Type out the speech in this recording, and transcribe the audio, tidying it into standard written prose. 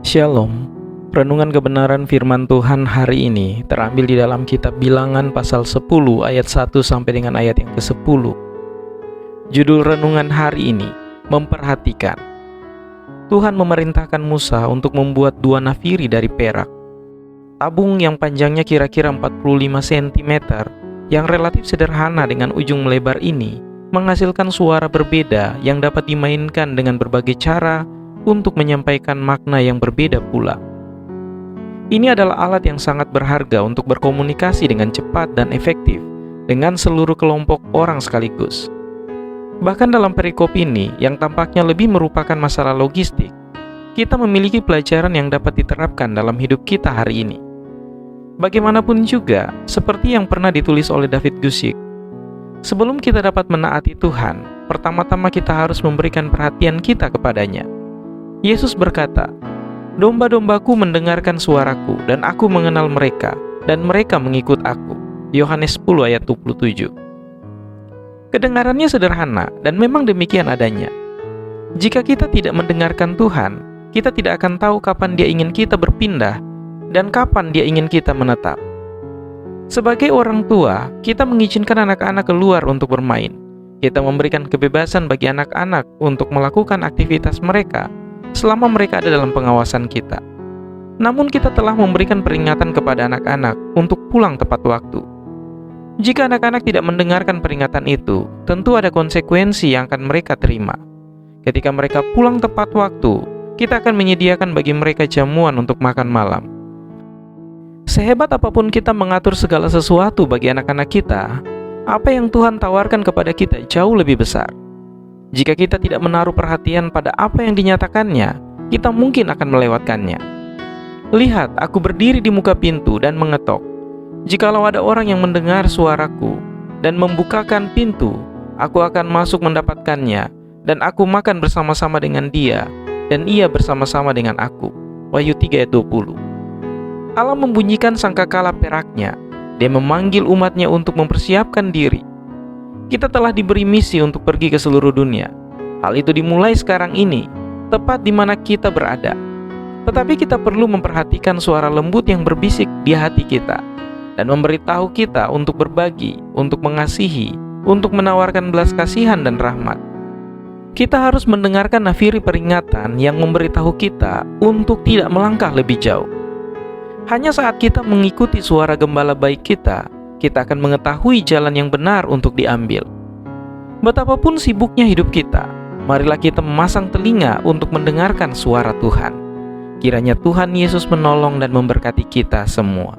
Shalom. Renungan kebenaran firman Tuhan hari ini terambil di dalam kitab Bilangan pasal 10 ayat 1 sampai dengan ayat yang ke-10. Judul renungan hari ini, memperhatikan. Tuhan memerintahkan Musa untuk membuat 2 nafiri dari perak. Tabung yang panjangnya kira-kira 45 cm, yang relatif sederhana dengan ujung melebar ini, menghasilkan suara berbeda yang dapat dimainkan dengan berbagai cara untuk menyampaikan makna yang berbeda pula. Ini adalah alat yang sangat berharga untuk berkomunikasi dengan cepat dan efektif dengan seluruh kelompok orang sekaligus. Bahkan dalam perikop ini, yang tampaknya lebih merupakan masalah logistik, kita memiliki pelajaran yang dapat diterapkan dalam hidup kita hari ini. Bagaimanapun juga, seperti yang pernah ditulis oleh David Guzik, sebelum kita dapat menaati Tuhan, pertama-tama kita harus memberikan perhatian kita kepadanya. Yesus berkata, "Domba-dombaku mendengarkan suaraku, dan aku mengenal mereka, dan mereka mengikut aku." Yohanes 10 ayat 27. Kedengarannya sederhana, dan memang demikian adanya. Jika kita tidak mendengarkan Tuhan, kita tidak akan tahu kapan Dia ingin kita berpindah, dan kapan Dia ingin kita menetap. Sebagai orang tua, kita mengizinkan anak-anak keluar untuk bermain. Kita memberikan kebebasan bagi anak-anak untuk melakukan aktivitas mereka selama mereka ada dalam pengawasan kita. Namun kita telah memberikan peringatan kepada anak-anak untuk pulang tepat waktu. Jika anak-anak tidak mendengarkan peringatan itu, tentu ada konsekuensi yang akan mereka terima. Ketika mereka pulang tepat waktu, kita akan menyediakan bagi mereka jamuan untuk makan malam. Sehebat apapun kita mengatur segala sesuatu bagi anak-anak kita, apa yang Tuhan tawarkan kepada kita jauh lebih besar. Jika kita tidak menaruh perhatian pada apa yang dinyatakannya, kita mungkin akan melewatkannya. Lihat, aku berdiri di muka pintu dan mengetok. Jikalau ada orang yang mendengar suaraku dan membukakan pintu, aku akan masuk mendapatkannya, dan aku makan bersama-sama dengan dia, dan ia bersama-sama dengan aku. Wahyu 3 ayat 20. Allah membunyikan sangkakala peraknya. Dia memanggil umatnya untuk mempersiapkan diri. Kita telah diberi misi untuk pergi ke seluruh dunia. Hal itu dimulai sekarang ini, tepat di mana kita berada. Tetapi kita perlu memperhatikan suara lembut yang berbisik di hati kita, dan memberitahu kita untuk berbagi, untuk mengasihi, untuk menawarkan belas kasihan dan rahmat. Kita harus mendengarkan nafiri peringatan yang memberitahu kita untuk tidak melangkah lebih jauh. Hanya saat kita mengikuti suara gembala baik kita akan mengetahui jalan yang benar untuk diambil. Betapapun sibuknya hidup kita, marilah kita memasang telinga untuk mendengarkan suara Tuhan. Kiranya Tuhan Yesus menolong dan memberkati kita semua.